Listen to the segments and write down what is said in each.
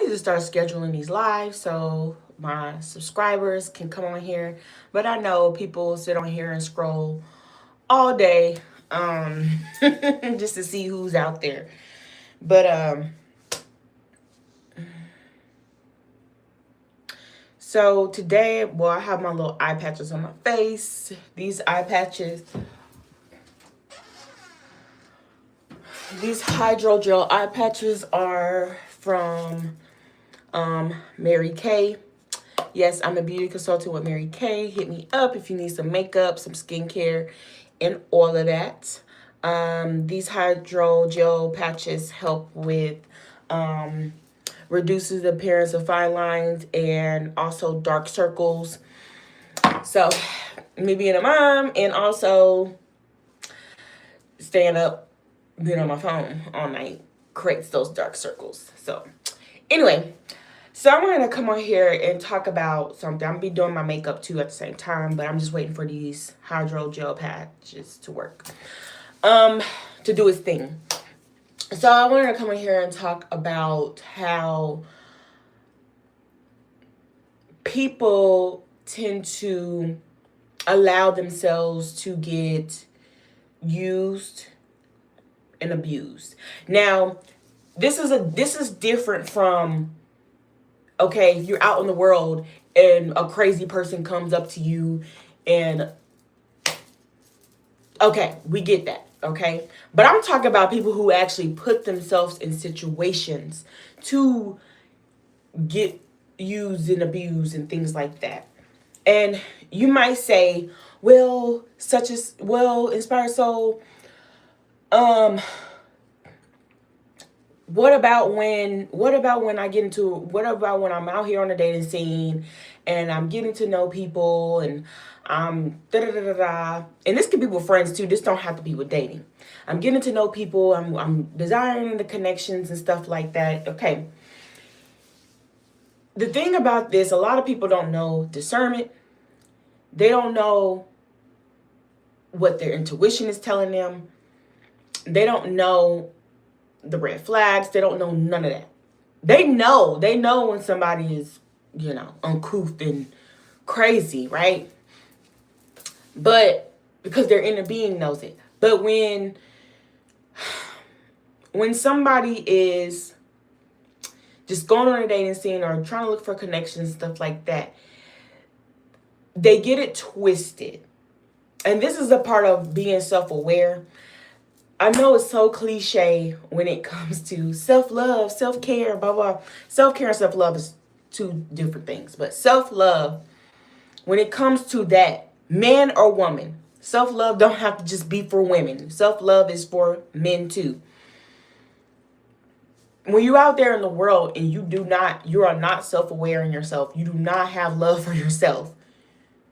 need to start scheduling these lives so my subscribers can come on here. But I know people sit on here and scroll all day, um, just to see who's out there. But so today, well, I have my little eye patches on my face. These hydrogel eye patches are from Mary Kay. Yes, I'm a beauty consultant with Mary Kay. Hit me up if you need some makeup, some skincare, and all of that. These hydrogel patches help with reduces the appearance of fine lines and also dark circles. So, me being a mom and also staying up, being on my phone all night creates those dark circles. So, anyway, so I'm going to come on here and talk about something. I'm going to be doing my makeup too at the same time, but I'm just waiting for these hydrogel patches to work, to do its thing. So I wanted to come in here and talk about how people tend to allow themselves to get used and abused. Now, this is different from, okay, you're out in the world and a crazy person comes up to you and, okay, we get that, okay? But I'm talking about people who actually put themselves in situations to get used and abused and things like that. And you might say, well, Inspired Soul, what about when I'm out here on the dating scene and I'm getting to know people and da da da da da, and this can be with friends too. This don't have to be with dating. I'm getting to know people. I'm desiring the connections and stuff like that. Okay. The thing about this, a lot of people don't know discernment. They don't know what their intuition is telling them. They don't know the red flags. They don't know none of that. They know when somebody is, uncouth and crazy, right? But because their inner being knows it. But when somebody is just going on a dating scene or trying to look for connections and stuff like that, they get it twisted. And this is a part of being self-aware. I know it's so cliche when it comes to self-love, self-care, blah, blah. Self-care and self-love is two different things. But self-love, when it comes to that, man or woman, self-love don't have to just be for women. Self-love is for men too. When you're out there in the world and you are not self-aware in yourself, you do not have love for yourself,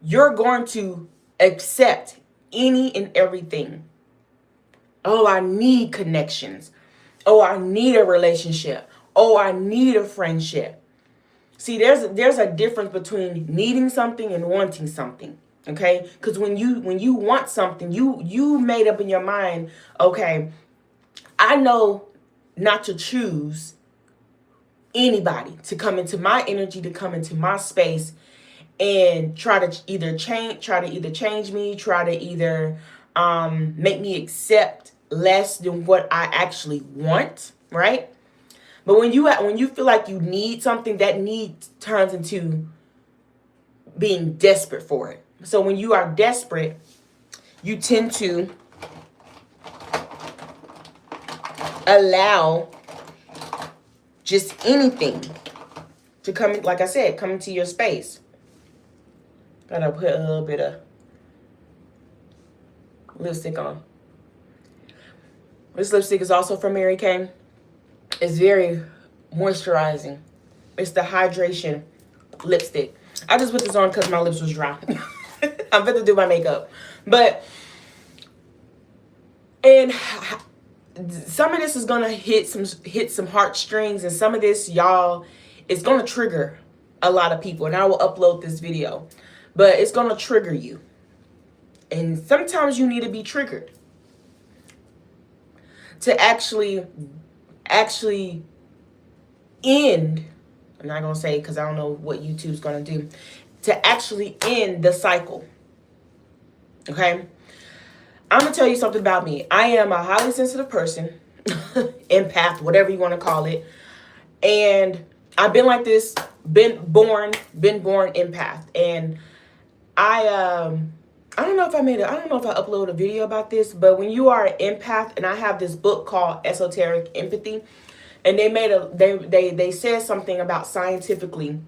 you're going to accept any and everything. Oh, I need connections. Oh, I need a relationship. Oh, I need a friendship. See, there's a difference between needing something and wanting something. Okay? Because when you want something, you made up in your mind, okay, I know not to choose anybody to come into my energy, to come into my space and try to either change me, try to either make me accept less than what I actually want, right? But when you feel like you need something, that need turns into being desperate for it. So when you are desperate, you tend to allow just anything to come, like I said, come into your space. Gotta put a little bit of lipstick on. This lipstick is also from Mary Kay. It's very moisturizing. It's the hydration lipstick. I just put this on because my lips was dry. I'm about to do my makeup. And some of this is gonna hit some heartstrings, and some of this, y'all, is gonna trigger a lot of people. And I will upload this video, but it's gonna trigger you. And sometimes you need to be triggered to actually end I'm not going to say because I don't know what YouTube's going to do, to actually end the cycle. Okay? I'm going to tell you something about me. I am a highly sensitive person, empath, whatever you want to call it. And I've been like this, been born empath. And I don't know if I don't know if I uploaded a video about this, but when you are an empath, and I have this book called Esoteric Empathy, and they said something about scientifically,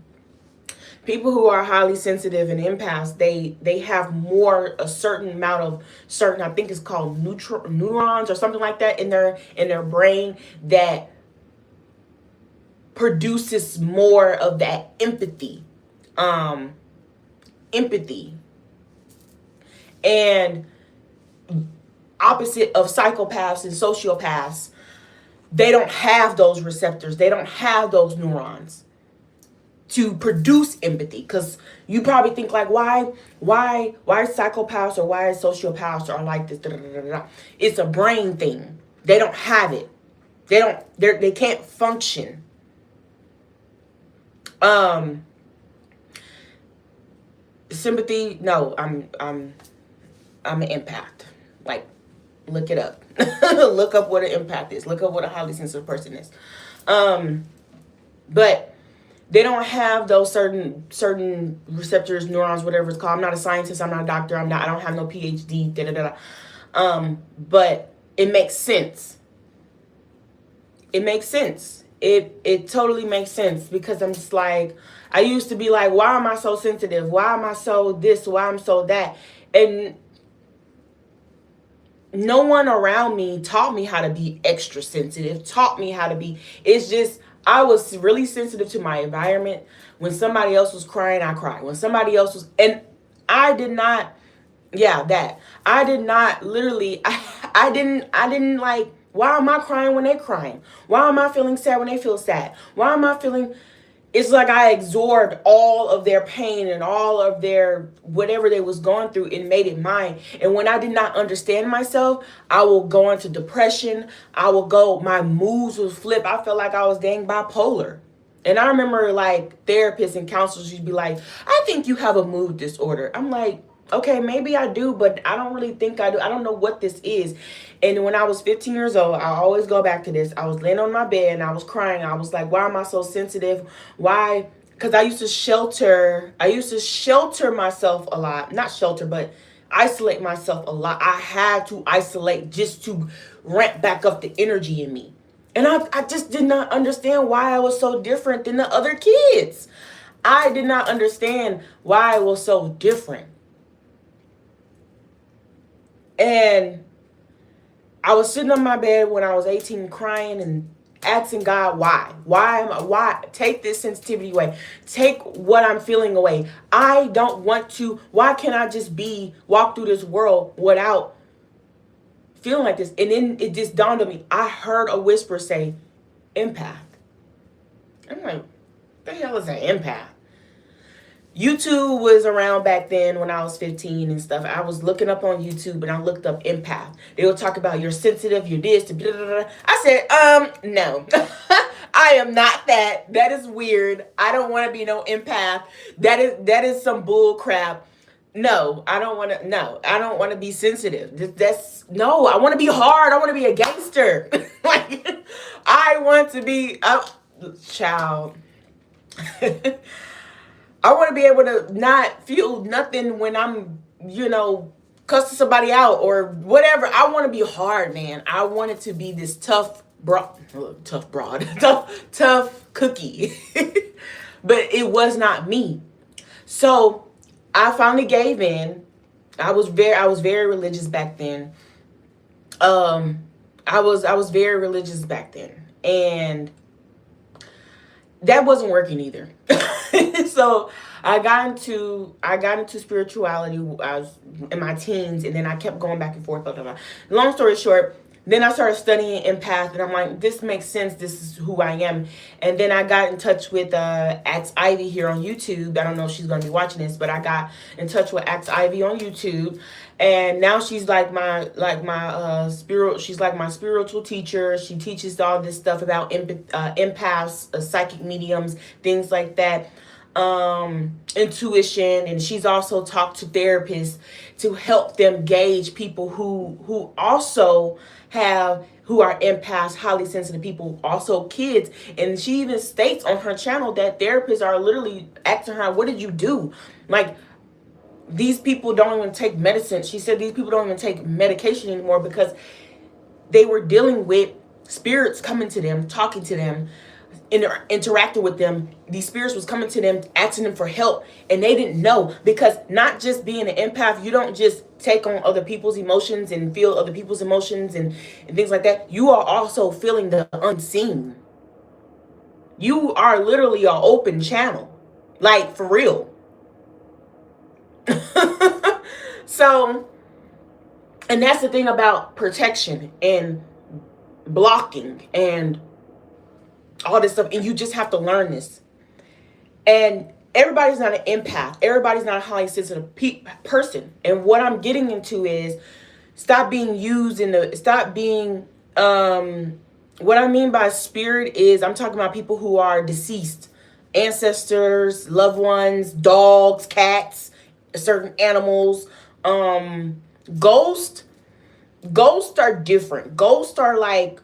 people who are highly sensitive and empaths, they have more, a certain amount of certain, I think it's called neurons or something like that in their brain that produces more of that empathy. Empathy. And opposite of psychopaths and sociopaths, they don't have those receptors. They don't have those neurons to produce empathy. Because you probably think like, why psychopaths or why sociopaths are like this? Da, da, da, da. It's a brain thing. They don't have it. They can't function. Sympathy, no, I'm an empath. Like, look it up. Look up what an empath is. Look up what a highly sensitive person is. But they don't have those certain receptors, neurons, whatever it's called. I'm not a scientist. I'm not a doctor. I don't have no PhD. Da da da. But it makes sense. It makes sense. It totally makes sense, because I'm just like, I used to be like, why am I so sensitive? Why am I so this? Why am I so that? And no one around me taught me how to be extra sensitive, taught me how to be, it's just, I was really sensitive to my environment. When somebody else was crying, I cried. When somebody else was, and I did not, I did not literally, I didn't like, why am I crying when they're crying? Why am I feeling sad when they feel sad? Why am I feeling, it's like I absorbed all of their pain and all of their whatever they was going through and made it mine. And when I did not understand myself, I will go into depression. My moods would flip. I felt like I was dang bipolar. And I remember like therapists and counselors used to be like, I think you have a mood disorder. I'm like, okay, maybe I do, but I don't really think I do. I don't know what this is. And when I was 15 years old, I always go back to this. I was laying on my bed and I was crying. I was like, why am I so sensitive? Why? Because I used to shelter myself a lot. Not shelter, but isolate myself a lot. I had to isolate just to ramp back up the energy in me. And I just did not understand why I was so different than the other kids. I did not understand why I was so different. And I was sitting on my bed when I was 18 crying and asking God, why take this sensitivity away, take what I'm feeling away. I don't want to, why can't I just walk through this world without feeling like this? And then it just dawned on me, I heard a whisper say, empath. I'm like, what the hell is an empath? YouTube was around back then when I was 15 and stuff. I was looking up on YouTube and I looked up empath. They would talk about you're sensitive, you're this, blah, blah, blah. I said, no. I am not that. That is weird. I don't want to be no empath. That is some bull crap. No, I don't want to be sensitive. No, I want to be hard. I want to be a gangster. Like, I want to be a child. I want to be able to not feel nothing when I'm, cussing somebody out or whatever. I want to be hard, man. I want it to be this tough cookie. But it was not me. So I finally gave in. I was very religious back then. I was very religious back then. And that wasn't working either. So I got into spirituality. I was in my teens, and then I kept going back and forth. Blah, blah, blah. Long story short, Then I started studying empath, and I'm like, this makes sense. This is who I am. And then I got in touch with Axe Ivy here on YouTube. I don't know if she's going to be watching this, but I got in touch with Axe Ivy on YouTube, and now she's like my spirit. She's like my spiritual teacher. She teaches all this stuff about empaths, psychic mediums, things like that, intuition. And she's also talked to therapists to help them gauge people who also who are empaths, highly sensitive people, also kids. And she even states on her channel that therapists are literally asking her, what did you do? Like, these people don't even take medicine. She said these people don't even take medication anymore because they were dealing with spirits coming to them, talking to them, interacting with them. These spirits was coming to them, asking them for help, and they didn't know. Because not just being an empath, you don't just take on other people's emotions and feel other people's emotions and things like that. You are also feeling the unseen. You are literally an open channel, like, for real. So, and that's the thing about protection and blocking and all this stuff, and you just have to learn this. And everybody's not an empath. Everybody's not a highly sensitive person. And what I'm getting into is stop being used in the, stop being, what I mean by spirit is I'm talking about people who are deceased, ancestors, loved ones, dogs, cats, certain animals. Ghosts are different. Ghosts are like,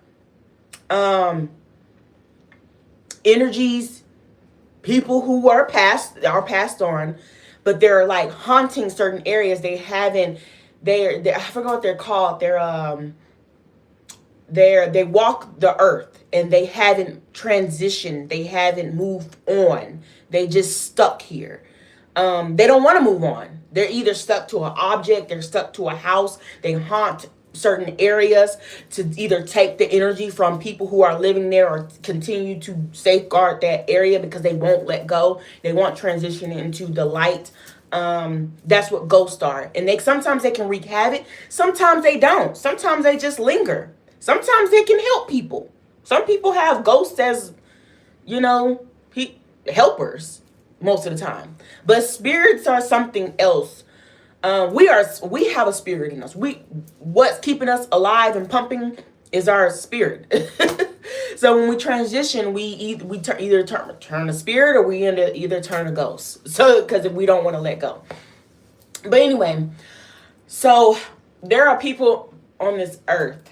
energies, people who are passed on, but they're like haunting certain areas. They haven't, I forgot what they're called. They walk the earth and they haven't transitioned. They haven't moved on. They just stuck here. They don't want to move on. They're either stuck to an object, they're stuck to a house, they haunt certain areas to either take the energy from people who are living there or continue to safeguard that area because they won't let go. They won't transition into the light. That's what ghosts are. And sometimes they can wreak havoc. Sometimes they don't. Sometimes they just linger. Sometimes they can help people. Some people have ghosts as, helpers most of the time. But spirits are something else. We have a spirit in us. What's keeping us alive and pumping is our spirit. So when we transition, we either turn a spirit or we either turn a ghost. So because we don't want to let go. But anyway, so there are people on this earth.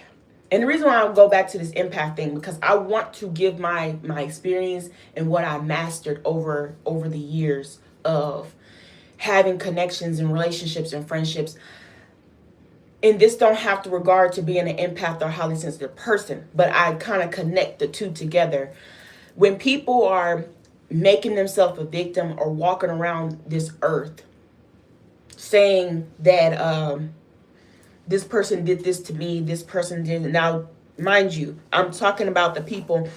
And the reason why I go back to this empath thing, because I want to give my experience and what I mastered over the years of having connections and relationships and friendships. And this don't have to regard to being an empath or highly sensitive person, but I kind of connect the two together. When people are making themselves a victim or walking around this earth saying that this person did this to me, this person did. Now, mind you, I'm talking about the people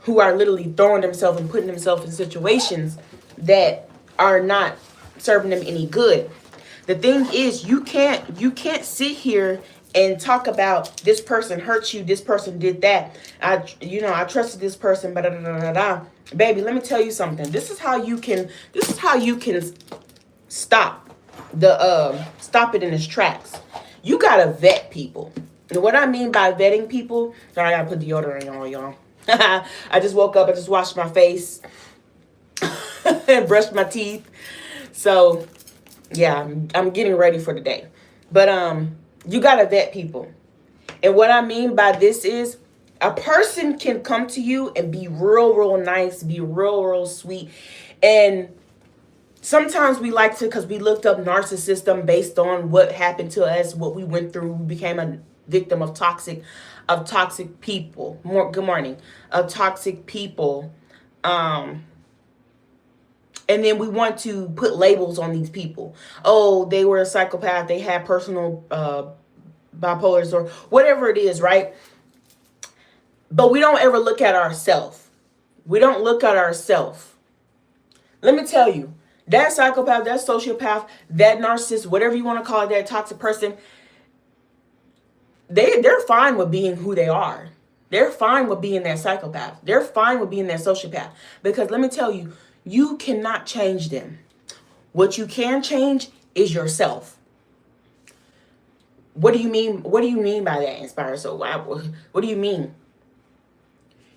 who are literally throwing themselves and putting themselves in situations that are not serving them any good. The thing is, you can't sit here and talk about this person hurt you, this person did that. I trusted this person, but baby, let me tell you something. This is how you can stop it in its tracks. You gotta vet people. And what I mean by vetting people, sorry, I gotta put deodorant on, y'all. I just woke up, I just washed my face and brushed my teeth. So yeah, I'm getting ready for the day. But you gotta vet people. And what I mean by this is a person can come to you and be real nice, be real sweet. And sometimes we like to, because we looked up narcissism based on what happened to us, what we went through. We became a victim of toxic people. Good morning. Of toxic people. And then we want to put labels on these people. Oh, they were a psychopath. They had personal bipolars or whatever it is, right? But we don't ever look at ourselves. We don't look at ourselves. Let me tell you, that psychopath, that sociopath, that narcissist, whatever you want to call it, that toxic person, they're fine with being who they are. They're fine with being that psychopath. They're fine with being that sociopath. Because let me tell you, you cannot change them. What you can change is yourself. What do you mean? What do you mean by that, Inspire? So what do you mean?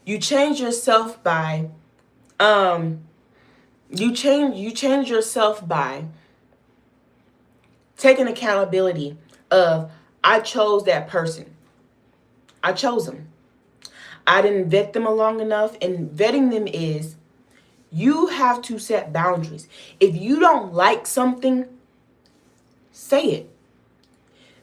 You change yourself by you change yourself by taking accountability of, I chose that person. I chose them. I didn't vet them long enough. And vetting them is, you have to set boundaries. If you don't like something, say it.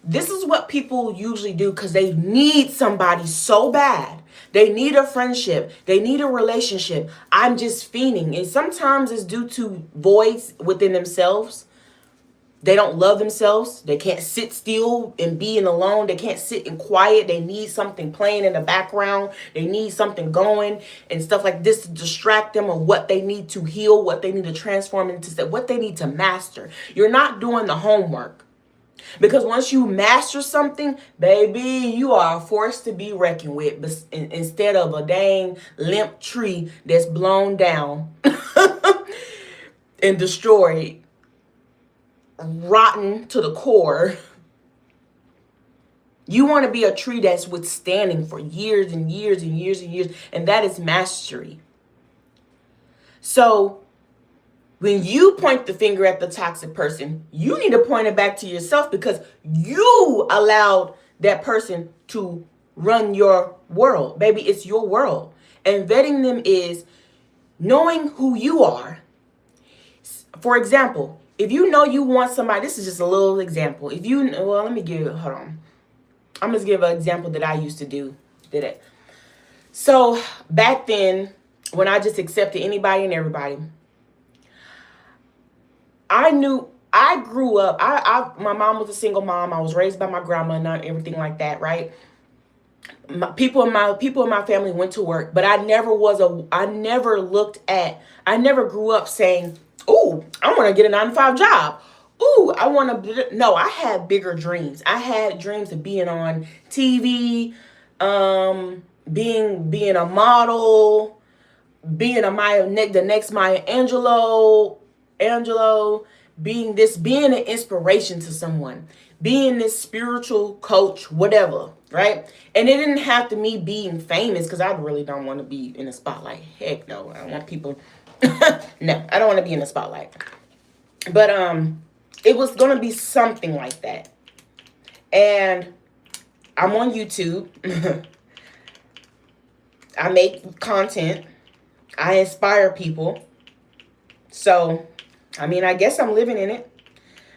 This is what people usually do because they need somebody so bad. They need a friendship. They need a relationship. I'm just fiending. And sometimes it's due to voids within themselves. They don't love themselves. They can't sit still and be in alone. They can't sit in quiet. They need something playing in the background. They need something going and stuff like this to distract them of what they need to heal, what they need to transform into, what they need to master. You're not doing the homework. Because once you master something, baby, you are a force to be reckoned with, instead of a dang limp tree that's blown down and destroyed, rotten to the core. You want to be a tree that's withstanding for years and years and years and years, and that is mastery. So when you point the finger at the toxic person, you need to point it back to yourself, because you allowed that person to run your world. Baby, it's your world. And vetting them is knowing who you are. For example, if you know you want somebody, this is just a little example. If you, well, let me give, hold on. I'm just give an example that I used to do. Did it. So back then, when I just accepted anybody and everybody, I grew up, my mom was a single mom. I was raised by my grandma and everything like that, right? People in my family went to work, but I never grew up saying, "Ooh, I want to get a 9-to-5 job. Ooh, I want to." No, I had bigger dreams. I had dreams of being on TV, being a model, being the next Maya Angelou, being an inspiration to someone, being this spiritual coach, whatever, right? And it didn't have to me being famous, because I really don't want to be in the spotlight. Heck no, I don't want people. No, I don't want to be in the spotlight. But it was gonna be something like that. And I'm on YouTube. I make content. I inspire people. So, I mean, I guess I'm living in it.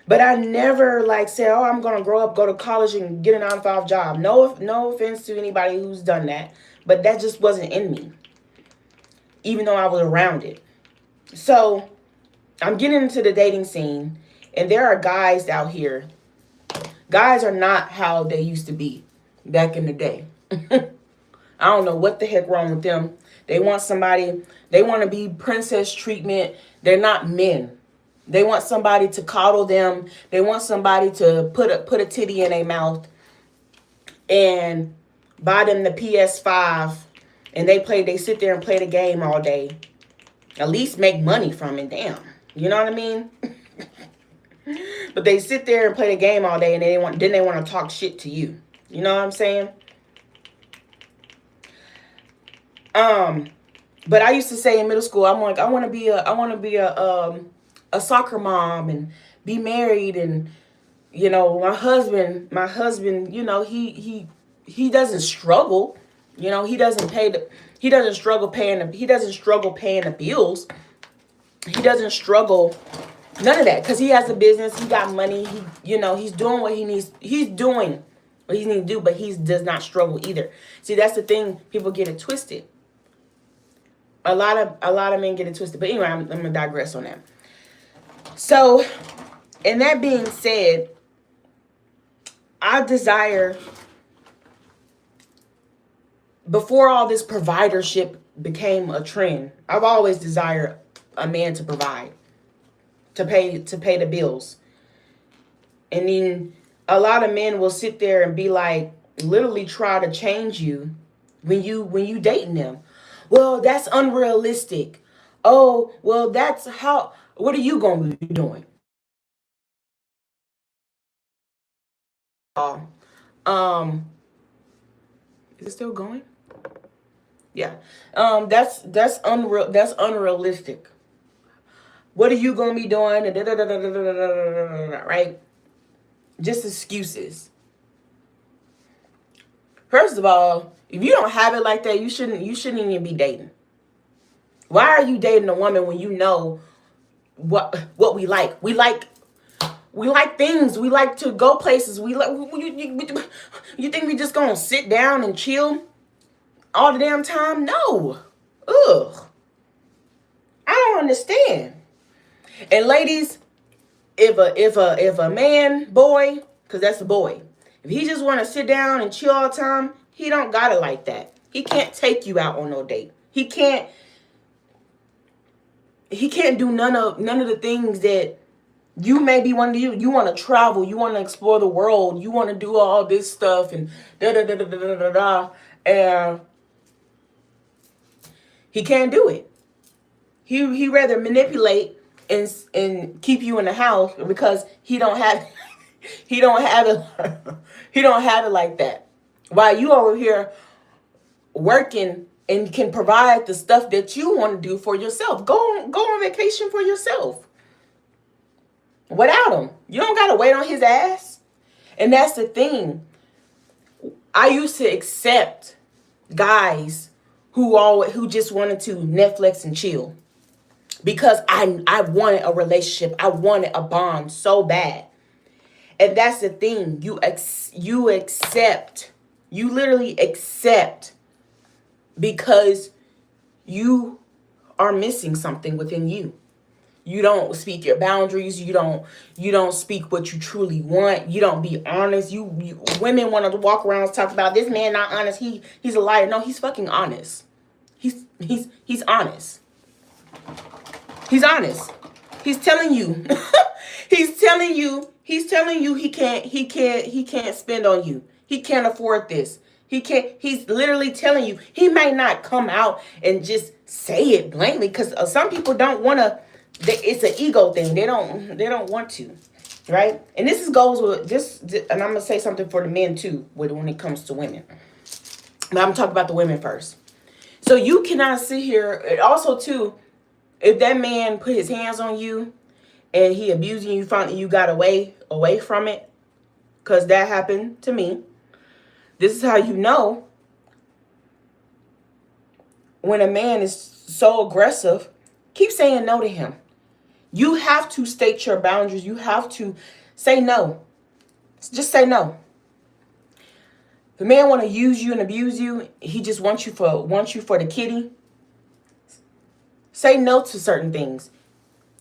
But I never say, oh, I'm going to grow up, go to college and get a 9-to-5 job. No offense to anybody who's done that. But that just wasn't in me, even though I was around it. So I'm getting into the dating scene, and there are guys out here. Guys are not how they used to be back in the day. I don't know what the heck wrong with them. They want to be princess treatment. They're not men. They want somebody to coddle them. They want somebody to put a titty in their mouth and buy them the PS5, and they sit there and play the game all day. At least make money from it, damn. You know what I mean? But they sit there and play the game all day, and then they want to talk shit to you. You know what I'm saying? But I used to say in middle school, I'm like, I want to be a soccer mom and be married, and my husband, he doesn't struggle. He doesn't struggle paying the bills. He doesn't struggle none of that, because he has a business, he got money, he's doing what he needs. He's doing what he needs to do, but he does not struggle either. See, that's the thing, people get it twisted. A lot of men get it twisted. But anyway, I'm gonna digress on that. So, and that being said, I desire, before all this providership became a trend, I've always desired a man to provide, to pay the bills. And then a lot of men will sit there and be like, literally try to change you when you dating them. Well, that's unrealistic. Oh, well, that's how. What are you gonna be doing? Um, is it still going? Yeah. That's unreal. That's unrealistic. What are you gonna be doing? Right? Just excuses. First of all, if you don't have it like that, you shouldn't even be dating. Why are you dating a woman when you know what we like? We like things. We like to go places. We like. You think we just gonna sit down and chill all the damn time? No. Ugh. I don't understand. And ladies, if a man, boy, because that's a boy, if he just want to sit down and chill all the time, he don't got it like that. He can't take you out on no date. He can't do none of the things that you maybe want to do. You want to travel, you want to explore the world, you want to do all this stuff and da da da da da da da. And he can't do it. He rather manipulate and keep you in the house because he don't have he don't have it he don't have it like that. While you over here working and can provide the stuff that you want to do for yourself. Go on vacation for yourself. Without him. You don't gotta wait on his ass. And that's the thing. I used to accept guys who just wanted to Netflix and chill. Because I wanted a relationship. I wanted a bond so bad. And that's the thing. You accept. You literally accept because you are missing something within you. You don't speak your boundaries. You don't speak what you truly want. You don't be honest. You women want to walk around and talk about this man not honest. He's a liar. No, he's fucking honest. He's honest. He's honest. He's telling you. He's telling you he can't spend on you. He can't afford this. He's literally telling you. He might not come out and just say it blankly because some people don't want to. It's an ego thing. They don't want to, right? And goes with this. And I'm gonna say something for the men too, when it comes to women. But I'm talking about the women first. So you cannot sit here. And also too, if that man put his hands on you and he abusing you, found you got away from it, because that happened to me. This is how you know when a man is so aggressive. Keep saying no to him. You have to state your boundaries. You have to say no. Just say no. If the man want to use you and abuse you, he just wants you for the kitty. Say no to certain things.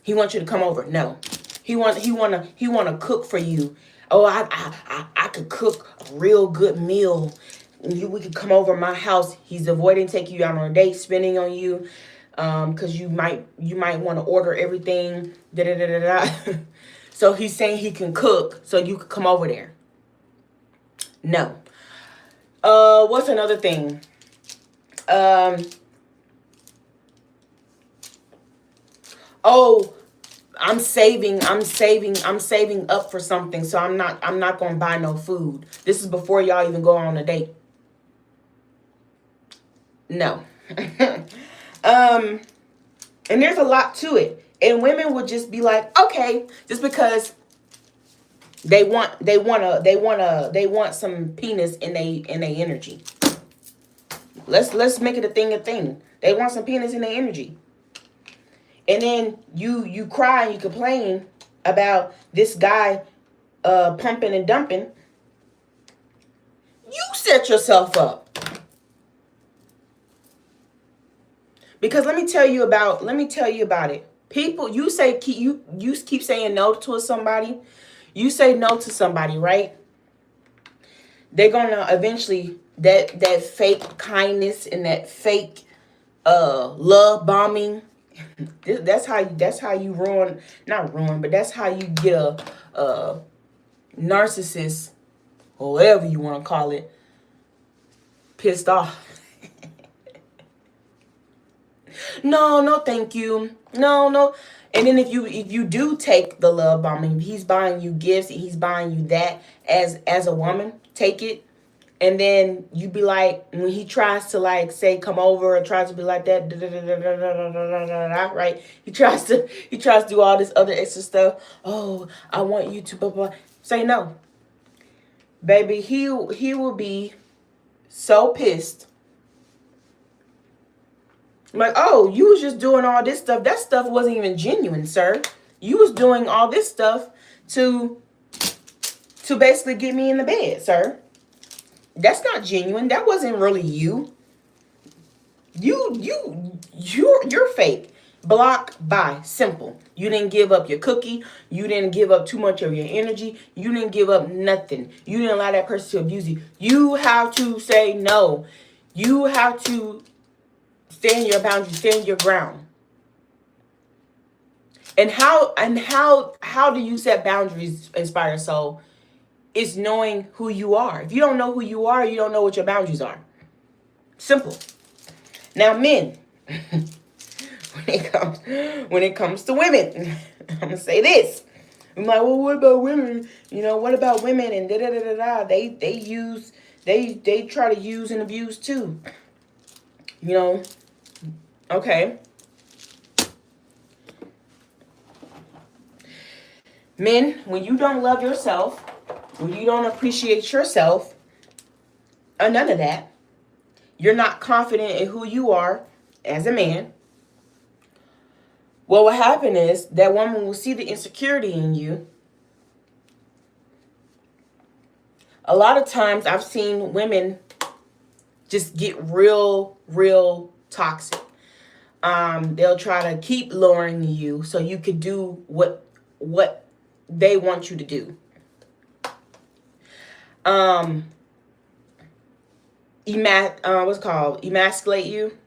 He wants you to come over. No. He want to cook for you. Oh, I could cook a real good meal. We could come over my house. He's avoiding taking you out on a date, spending on you, because you might want to order everything. Da da da da da. So he's saying he can cook, so you could come over there. No. What's another thing? Oh, I'm saving up for something, so I'm not gonna buy no food. This is before y'all even go on a date. No. And there's a lot to it. And women would just be like, okay, just because they want some penis in they energy. Let's make it a thing. They want some penis in their energy. And then you cry and you complain about this guy pumping and dumping. You set yourself up. Because let me tell you about it. People, you keep saying no to somebody. You say no to somebody, right? They're gonna eventually that fake kindness and that fake love bombing. That's how you ruin, not ruin, but that's how you get a narcissist, or whatever you want to call it, pissed off. No, thank you. No. And then if you do take the love bombing, he's buying you gifts, he's buying you that as a woman, take it. And then you be like, when he tries to like say come over and tries to be like that, right? He tries to do all this other extra stuff. Oh, I want you to blah blah. Say no, baby. He will be so pissed. Like, oh, you was just doing all this stuff. That stuff wasn't even genuine, sir. You was doing all this stuff to basically get me in the bed, sir. That's not genuine. That wasn't really you. You're fake. Block, bye. Simple. You didn't give up your cookie. You didn't give up too much of your energy. You didn't give up nothing. You didn't allow that person to abuse you. You have to say no. You have to stand your boundaries, stand your ground. And how do you set boundaries, Inspired Soul? It's knowing who you are. If you don't know who you are, you don't know what your boundaries are. Simple. Now, men, when it comes to women, I'm gonna say this. I'm like, well, what about women? You know, what about women? And da da da da da. They try to use and abuse too. You know, okay. Men, when you don't love yourself, when you don't appreciate yourself, or none of that, you're not confident in who you are as a man. What will happen is that woman will see the insecurity in you. A lot of times I've seen women just get real toxic. They'll try to keep lowering you so you could do what they want you to do. What's it called? Emasculate you.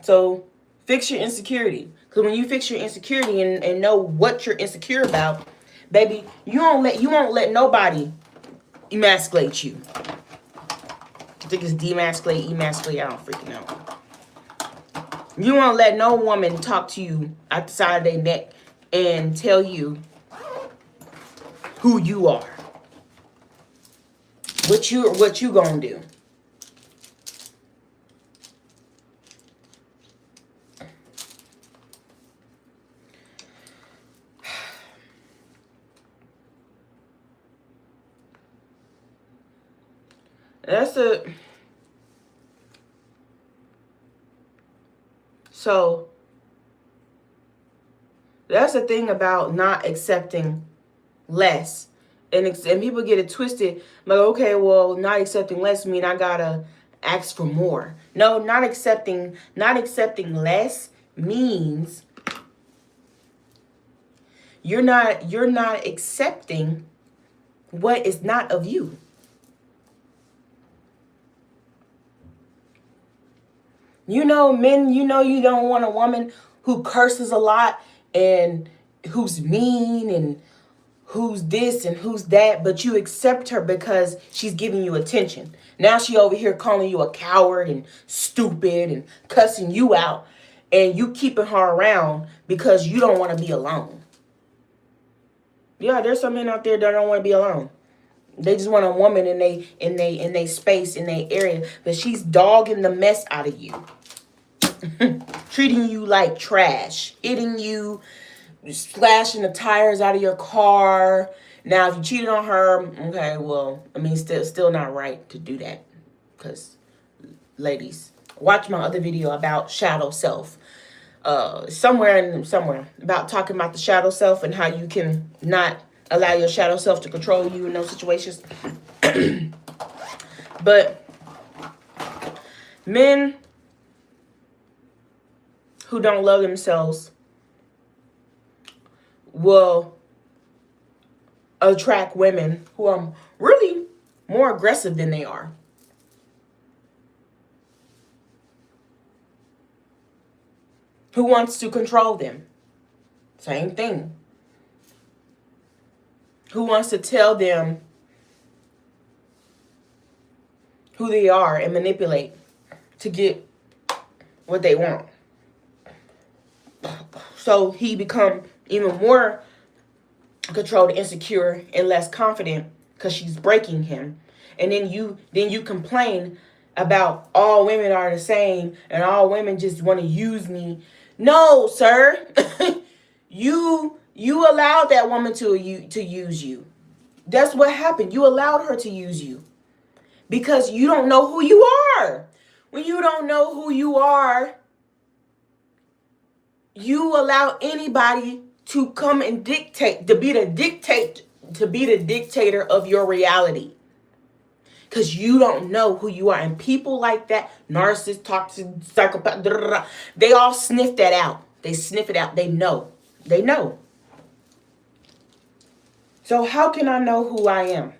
So fix your insecurity. Because when you fix your insecurity and know what you're insecure about, baby, you won't let nobody emasculate you. I think it's demasculate, emasculate, I don't freaking know. You won't let no woman talk to you at the side of their neck and tell you who you are. What you gonna do? So that's the thing about not accepting less. And people get it twisted. Like, okay, well, not accepting less mean I gotta ask for more. No, not accepting less means you're not accepting what is not of you. You know, men, you don't want a woman who curses a lot and who's mean and who's this and who's that, but you accept her because she's giving you attention. Now she over here calling you a coward and stupid and cussing you out, and you keeping her around because you don't want to be alone. Yeah, there's some men out there that don't want to be alone. They just want a woman in they space, in their area, but she's dogging the mess out of you. Treating you like trash, hitting you, slashing the tires out of your car. Now, if you cheated on her, okay, well, I mean, still not right to do that. Because, ladies, watch my other video about shadow self. Somewhere about talking about the shadow self and how you can not allow your shadow self to control you in those situations. But men who don't love themselves will attract women who are really more aggressive than they are. Who wants to control them? Same thing. who wants to tell them who they are and manipulate to get what they want. So he become even more controlled, insecure, and less confident because she's breaking him. And then you complain about all women are the same and all women just want to use me. No, sir. you allowed that woman to use you. That's what happened. You allowed her to use you because you don't know who you are. When you don't know who you are, you allow anybody to come and dictate, to be the dictator of your reality. Because you don't know who you are. And people like that, narcissist, toxic, psychopath, they all sniff that out. They sniff it out. They know. They know. So how can I know who I am?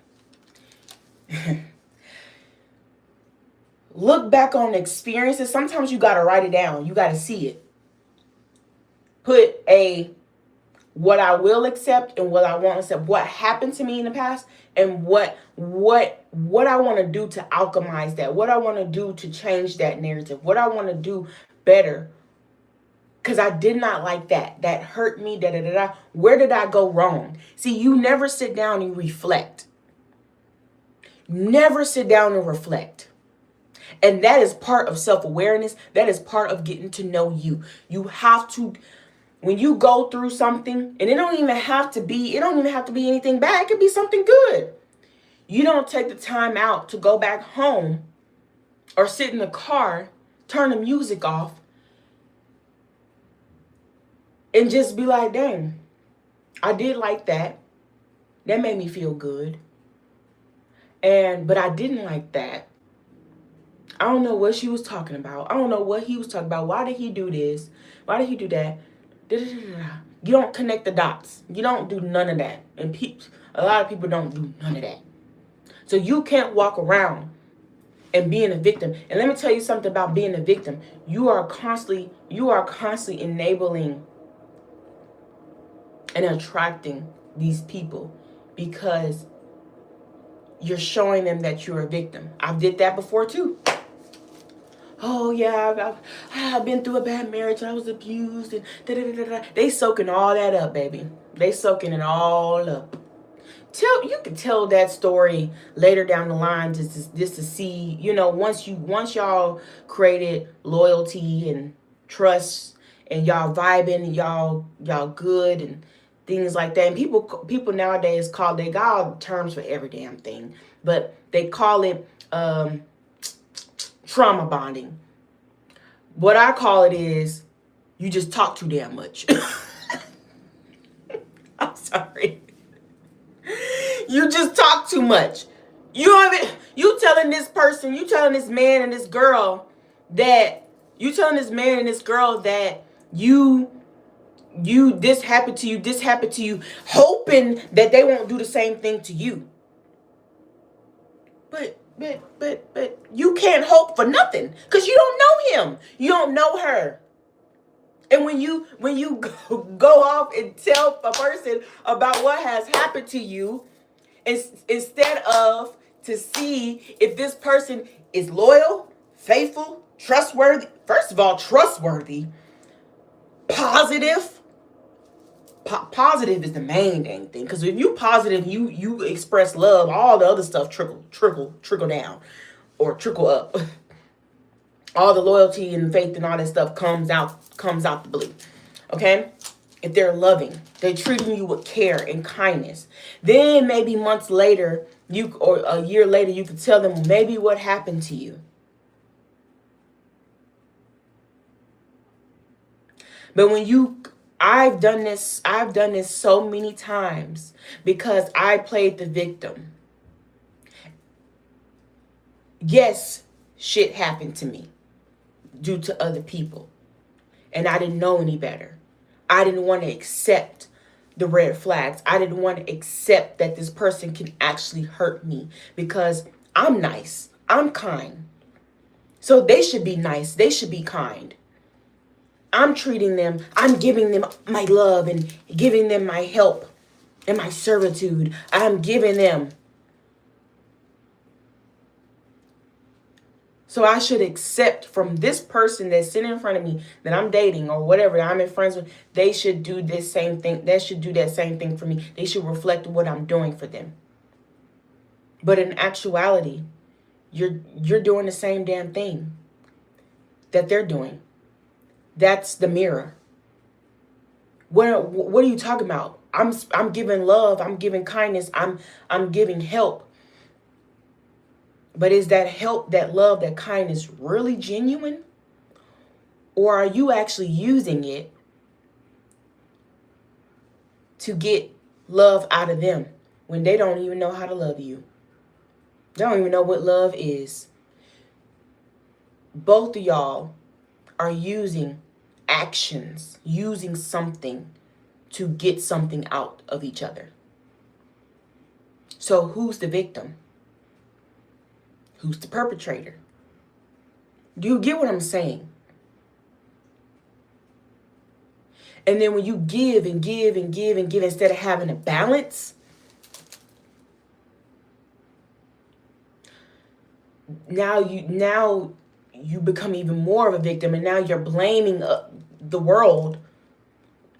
Look back on experiences. Sometimes you got to write it down. You got to see it. Put what I will accept and what I won't accept. What happened to me in the past and what I want to do to alchemize that. What I want to do to change that narrative. What I want to do better. Because I did not like that. That hurt me. Where did I go wrong? See, you never sit down and reflect. Never sit down and reflect. And that is part of self-awareness. That is part of getting to know you. You have to, when you go through something, and it don't even have to be anything bad. It could be something good. You don't take the time out to go back home or sit in the car, turn the music off, and just be like, dang, I did like that. That made me feel good. But I didn't like that. I don't know what she was talking about. I don't know what he was talking about. Why did he do this? Why did he do that? You don't connect the dots. You don't do none of that. And a lot of people don't do none of that. So you can't walk around and being a victim. And let me tell you something about being a victim. You are constantly enabling and attracting these people because you're showing them that you're a victim. I did that before too. Oh yeah, I've been through a bad marriage. I was abused and They soaking all that up, baby. They soaking it all up. You can tell that story later down the line just to see, once y'all created loyalty and trust and y'all vibing and y'all good and things like that. And people nowadays they got all terms for every damn thing, but they call it trauma bonding. What I call it is you just talk too damn much. I'm sorry. You just talk too much. You telling this man and this girl that this happened to you, hoping that they won't do the same thing to you. But you can't hope for nothing because you don't know him. You don't know her. And when you go off and tell a person about what has happened to you, instead of to see if this person is loyal, faithful, trustworthy. First of all, trustworthy, positive. Positive is the main dang thing. Because if you positive, you express love, all the other stuff trickle down or trickle up. All the loyalty and faith and all that stuff comes out the blue. Okay? If they're loving, they're treating you with care and kindness. Then maybe months later, or a year later, you could tell them maybe what happened to you. But I've done this so many times because I played the victim. Yes, shit happened to me due to other people. And I didn't know any better. I didn't want to accept the red flags. I didn't want to accept that this person can actually hurt me because I'm nice. I'm kind. So they should be nice. They should be kind. I'm treating them. I'm giving them my love and giving them my help. in my servitude. I'm giving them. So I should accept from this person that's sitting in front of me that I'm dating or whatever that I'm in friends with, they should do this same thing. They should do that same thing for me. They should reflect what I'm doing for them. But in actuality, you're doing the same damn thing that they're doing. That's the mirror. What are you talking about? I'm giving love, I'm giving kindness, I'm giving help. But is that help, that love, that kindness really genuine? Or are you actually using it to get love out of them when they don't even know how to love you? They don't even know what love is. Both of y'all are using actions, using something to get something out of each other. So who's the victim? Who's the perpetrator? Do you get what I'm saying? And then when you give and give and give and give instead of having a balance, now you become even more of a victim, and now you're blaming the world.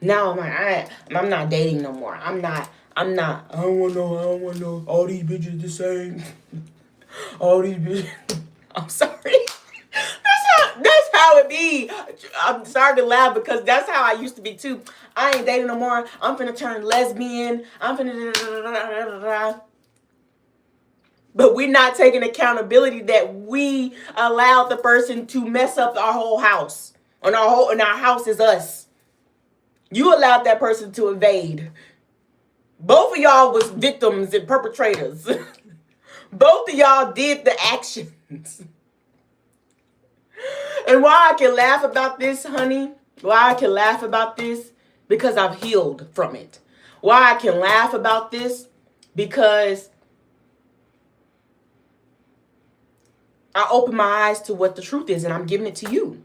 Now I'm like, I'm not dating no more. I'm not. I don't want no. All these bitches the same. All these bitches. I'm sorry. That's how it be. I'm sorry to laugh because that's how I used to be too. I ain't dating no more. I'm finna turn lesbian. I'm finna. But we're not taking accountability that we allowed the person to mess up our whole house. And our house is us. You allowed that person to invade. Both of y'all was victims and perpetrators. Both of y'all did the actions. And why I can laugh about this, honey, why I can laugh about this, because I've healed from it. Why I can laugh about this, because I open my eyes to what the truth is, and I'm giving it to you.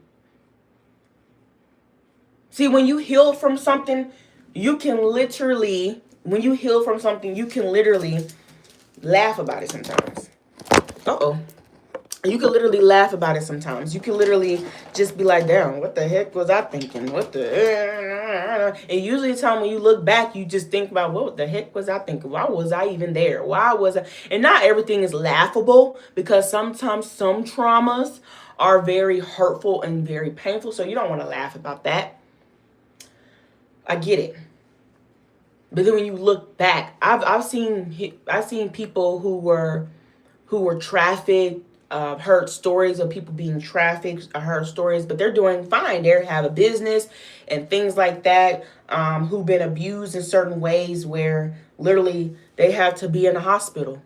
See, when you heal from something, you can literally laugh about it sometimes. You can literally laugh about it sometimes. You can literally just be like, damn, what the heck was I thinking? And usually the time when you look back, you just think about, what the heck was I thinking? Why was I even there? Why was I? And not everything is laughable, because sometimes some traumas are very hurtful and very painful. So you don't want to laugh about that. I get it. But then when you look back, I've seen people who were trafficked. Heard stories of people being trafficked. I heard stories, but they're doing fine. They have a business and things like that. Who've been abused in certain ways where literally they have to be in the hospital.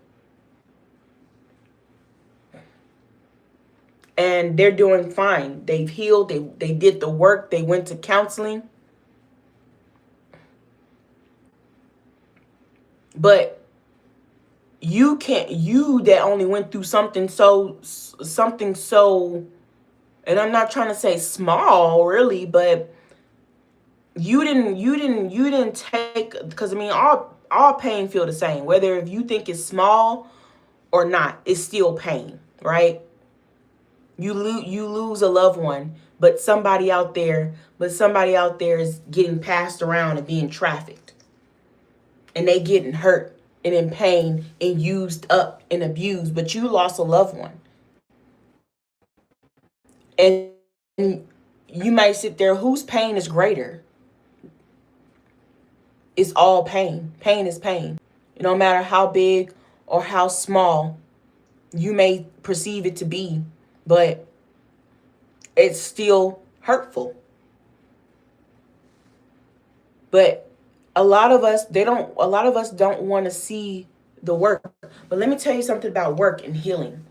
And they're doing fine. They've healed. They did the work. They went to counseling. But you that only went through something so, and I'm not trying to say small really, but you didn't take, because I mean, all pain feel the same, whether if you think it's small or not, it's still pain, right? You lose a loved one, but somebody out there is getting passed around and being trafficked, and they getting hurt and in pain and used up and abused, but you lost a loved one. And you might sit there, whose pain is greater? It's all pain. Pain is pain. No matter how big or how small you may perceive it to be, but it's still hurtful. But a lot of us don't want to see the work. But let me tell you something about work and healing.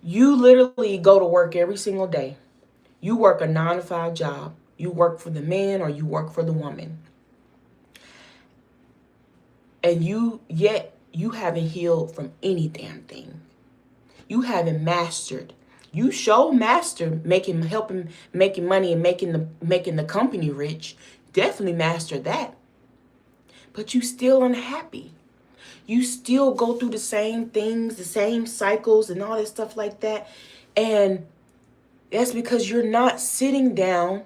You literally go to work every single day. You work a 9-to-5 job. You work for the man or you work for the woman. And you haven't healed from any damn thing. You haven't mastered. You master helping making money and making the company rich. Definitely master that. but you still unhappy. You still go through the same things, the same cycles and all this stuff like that. And that's because you're not sitting down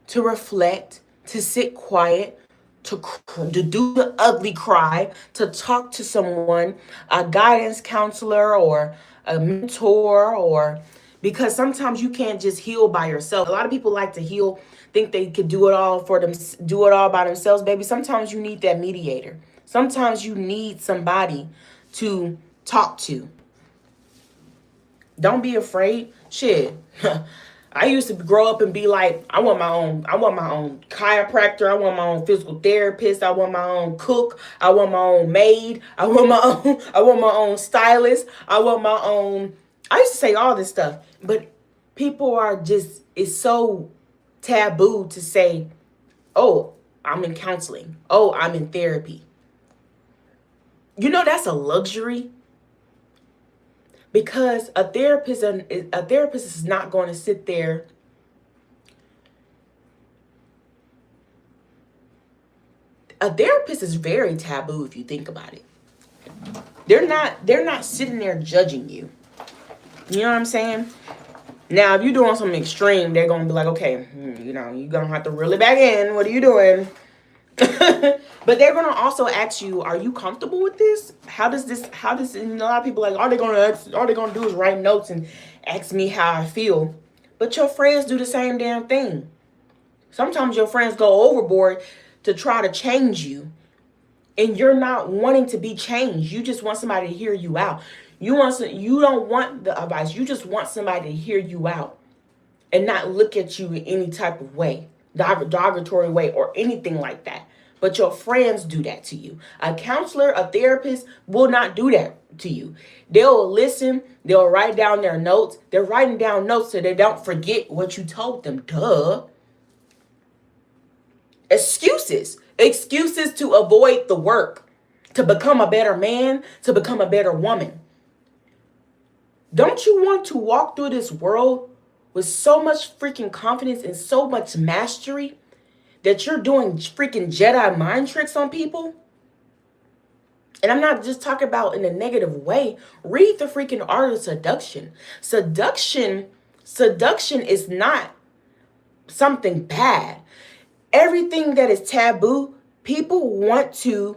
to reflect, to sit quiet, to do the ugly cry, to talk to someone, a guidance counselor or a mentor, or because sometimes you can't just heal by yourself. A lot of people like to heal, think they could do it all for them, do it all by themselves, baby. Sometimes you need that mediator. Sometimes you need somebody to talk to. Don't be afraid. Shit. I used to grow up and be like, I want my own chiropractor, I want my own physical therapist, I want my own cook, I want my own maid, I want my own stylist, I want my own. I used to say all this stuff, but people are just, it's so taboo to say, oh, I'm in counseling. Oh, I'm in therapy. You know, that's a luxury. Because a therapist is not going to sit there a therapist is very taboo if you think about it. They're not sitting there judging you. You know what I'm saying? Now, if you're doing something extreme, they're going to be like, okay, you know, you're going to have to reel it back in. What are you doing? But they're going to also ask you, are you comfortable with this? And a lot of people are like, all they're going to do is write notes and ask me how I feel. But your friends do the same damn thing. Sometimes your friends go overboard to try to change you. And you're not wanting to be changed. You just want somebody to hear you out. You don't want the advice. You just want somebody to hear you out and not look at you in any type of way, derogatory way or anything like that. But your friends do that to you. A counselor, a therapist will not do that to you. They'll listen. They'll write down their notes. They're writing down notes so they don't forget what you told them. Duh. Excuses to avoid the work, to become a better man, to become a better woman. Don't you want to walk through this world with so much freaking confidence and so much mastery that you're doing freaking Jedi mind tricks on people? And I'm not just talking about in a negative way. Read the freaking Art of Seduction. Seduction is not something bad. Everything that is taboo, people want to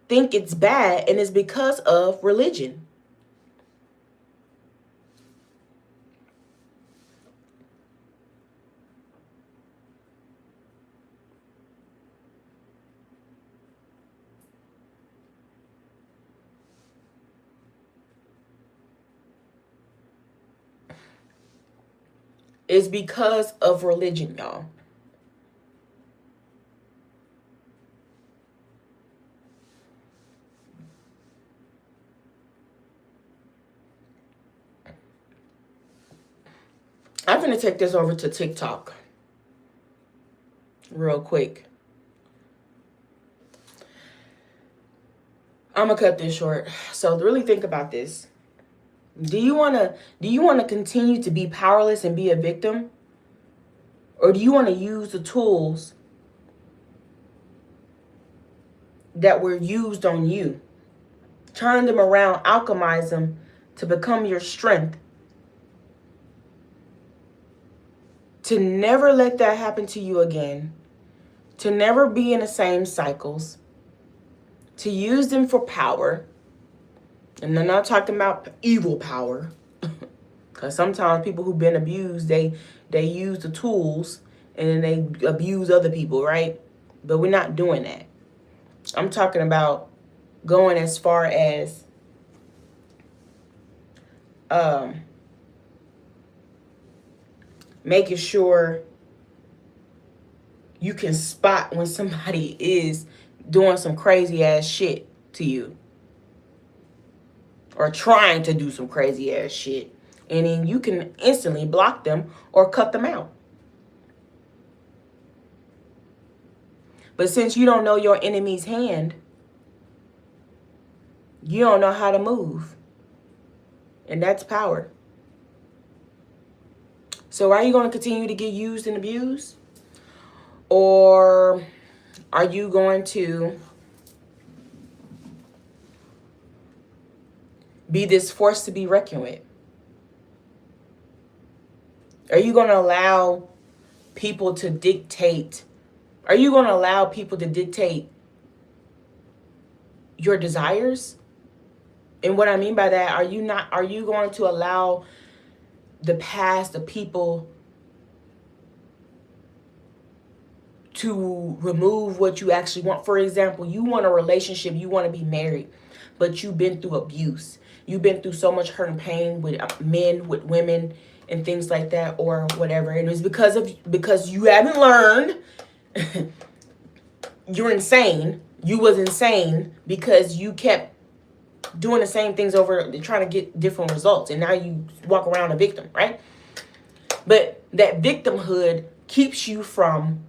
think it's bad, and it's because of religion. It's because of religion, y'all. I'm going to take this over to TikTok real quick. I'm going to cut this short. So really think about this. Do you want to continue to be powerless and be a victim? Or do you want to use the tools that were used on you? Turn them around, alchemize them to become your strength. To never let that happen to you again. To never be in the same cycles. To use them for power. And I'm not talking about evil power. Because sometimes people who've been abused, they use the tools and then they abuse other people, right? But we're not doing that. I'm talking about going as far as making sure you can spot when somebody is doing some crazy ass shit to you. Or trying to do some crazy ass shit. And then you can instantly block them or cut them out. But since you don't know your enemy's hand, you don't know how to move. And that's power. So are you going to continue to get used and abused? Or Are you going to be this force to be reckoned with? Are you going to allow people to dictate? Are you going to allow people to dictate your desires? And what I mean by that, are you going to allow the past, the people, to remove what you actually want? For example, you want a relationship, you want to be married, but you've been through abuse. You've been through so much hurt and pain with men, with women, and things like that, or whatever. And it's because you haven't learned. You're insane. You was insane because you kept doing the same things over, trying to get different results, and now you walk around a victim, right? But that victimhood keeps you from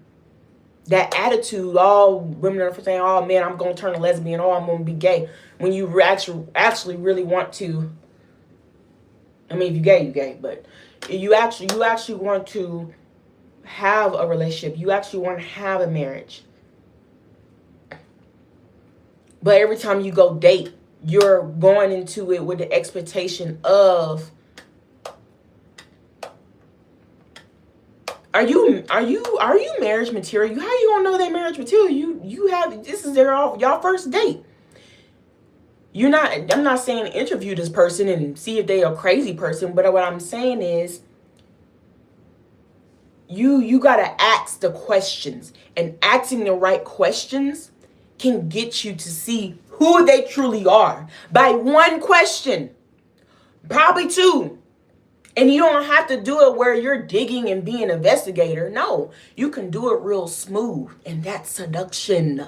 that attitude. All women are saying, "Oh man, I'm gonna turn a lesbian. Oh, I'm gonna be gay." When you actually really want to. I mean, if you're gay, you're gay. But you actually want to have a relationship. You actually want to have a marriage. But every time you go date, you're going into it with the expectation of, are you marriage material? How you gonna know they marriage material? You have, this is y'all first date. I'm not saying interview this person and see if they a crazy person, but what I'm saying is you gotta ask the questions, and asking the right questions can get you to see who they truly are by one question, probably two. And you don't have to do it where you're digging and being an investigator. No, you can do it real smooth, and that's seduction.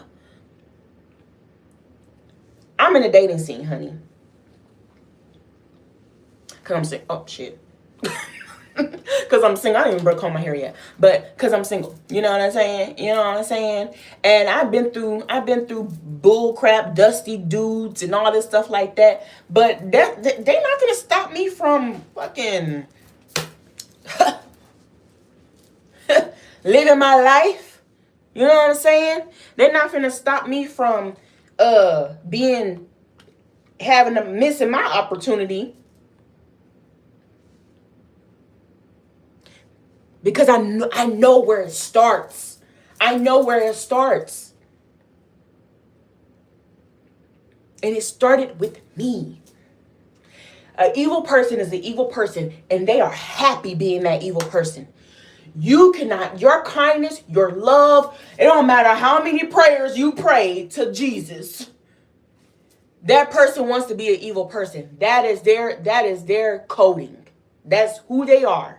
I'm in a dating scene, honey. Cause I'm saying, oh shit. Because I'm single. I didn't even comb my hair yet, but because I'm single. You know what I'm saying? And I've been through bull crap, dusty dudes, and all this stuff like that. But they're not gonna stop me from fucking living my life. You know what I'm saying? They're not gonna stop me from missing my opportunity. Because I know where it starts. I know where it starts. And it started with me. An evil person is an evil person, and they are happy being that evil person. You cannot, your kindness, your love, it don't matter how many prayers you pray to Jesus. That person wants to be an evil person. That is their coding. That's who they are.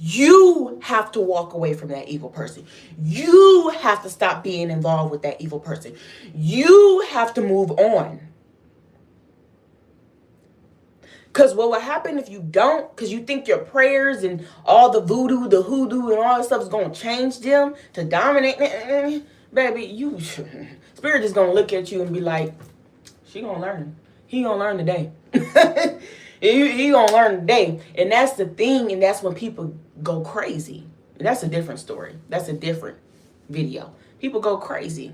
You have to walk away from that evil person. You have to stop being involved with that evil person. You have to move on. Because what will happen if you don't? Because you think your prayers and all the voodoo, the hoodoo, and all that stuff is going to change them to dominate. Baby, Spirit is going to look at you and be like, she going to learn. He going to learn today. He gonna learn today. And that's the thing, and that's when people go crazy. And that's a different story. That's a different video. People go crazy.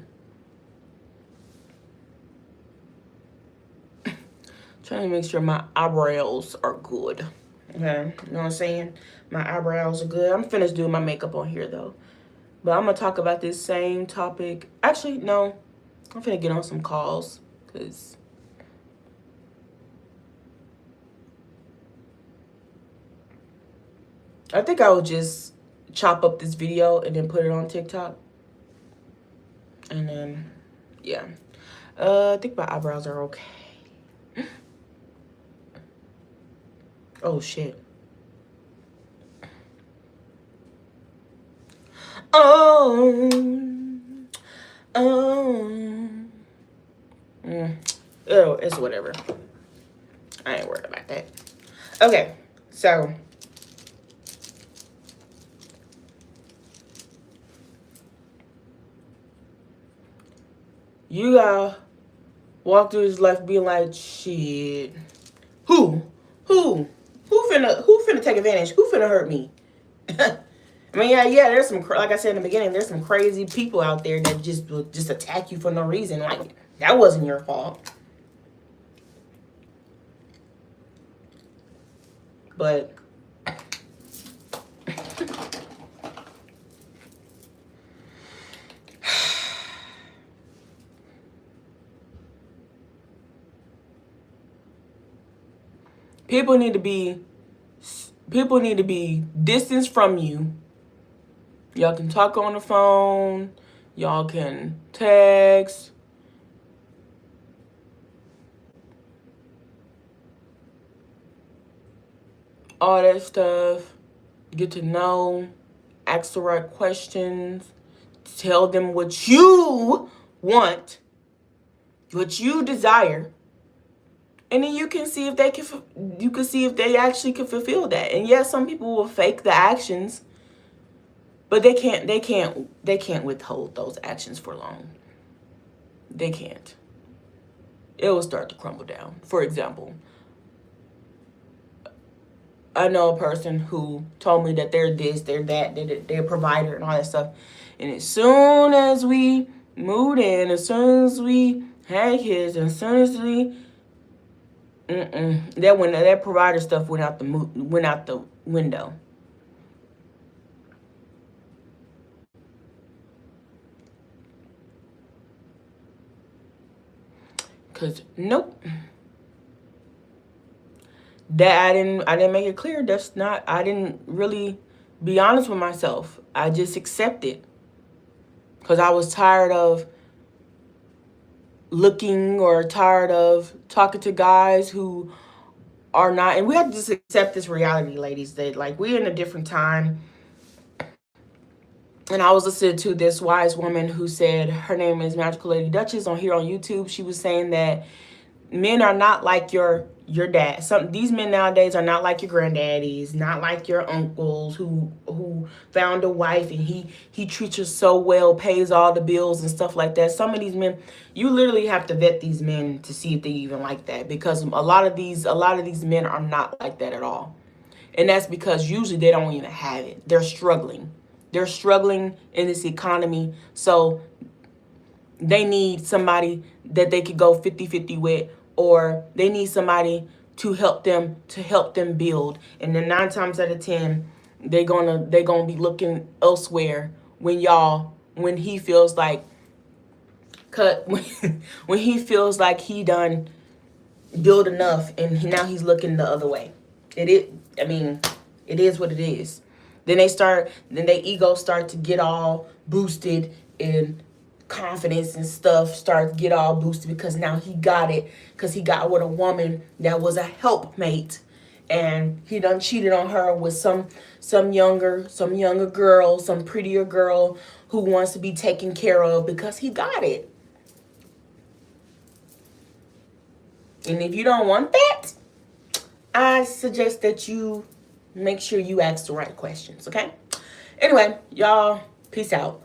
Trying to make sure my eyebrows are good. Okay, you know what I'm saying? My eyebrows are good. I'm finished doing my makeup on here though. But I'm gonna talk about this same topic. Actually, no. I'm finna get on some calls, because I think I will just chop up this video and then put it on TikTok. And then, yeah. I think my eyebrows are okay. Oh, shit. It's whatever. I ain't worried about that. Okay, so you gotta walk through this life being like, shit. Who finna take advantage? Who finna hurt me? I mean, yeah, there's some, like I said in the beginning, there's some crazy people out there that just will just attack you for no reason. Like, that wasn't your fault. But people need to be distanced from you. Y'all can talk on the phone. Y'all can text. All that stuff. Get to know. Ask the right questions. Tell them what you want. What you desire. And then you can see if they can. You can see if they actually can fulfill that. And yes, some people will fake the actions, but they can't withhold those actions for long. They can't. It will start to crumble down. For example, I know a person who told me that they're this, they're that, they're a provider and all that stuff. And as soon as we moved in, as soon as we had kids, as soon as we that provider stuff went out the window. Cause nope. That I didn't make it clear. That's not, I didn't really be honest with myself. I just accepted. Cause I was tired of looking or tired of talking to guys who are not, and we have to just accept this reality, ladies, that like we're in a different time. And I was listening to this wise woman who said, her name is Magical Lady Duchess on here on YouTube. She was saying that men are not like your dad. These men nowadays are not like your granddaddies, not like your uncles who found a wife and he treats her so well, pays all the bills and stuff like that. Some of these men, you literally have to vet these men to see if they even like that, because a lot of these men are not like that at all. And that's because usually they don't even have it. They're struggling. They're struggling in this economy. So they need somebody that they could go 50-50 with, or they need somebody to help them build. And then 9 times out of 10, they're gonna be looking elsewhere when he feels like when he feels like he done build enough, and now he's looking the other way. It is what it is. Then their egos start to get all boosted, and confidence and stuff start to get all boosted because now he got it, because he got with a woman that was a helpmate, and he done cheated on her with some younger girl, some prettier girl who wants to be taken care of because he got it. And if you don't want that, I suggest that you make sure you ask the right questions, okay? Anyway, y'all, peace out.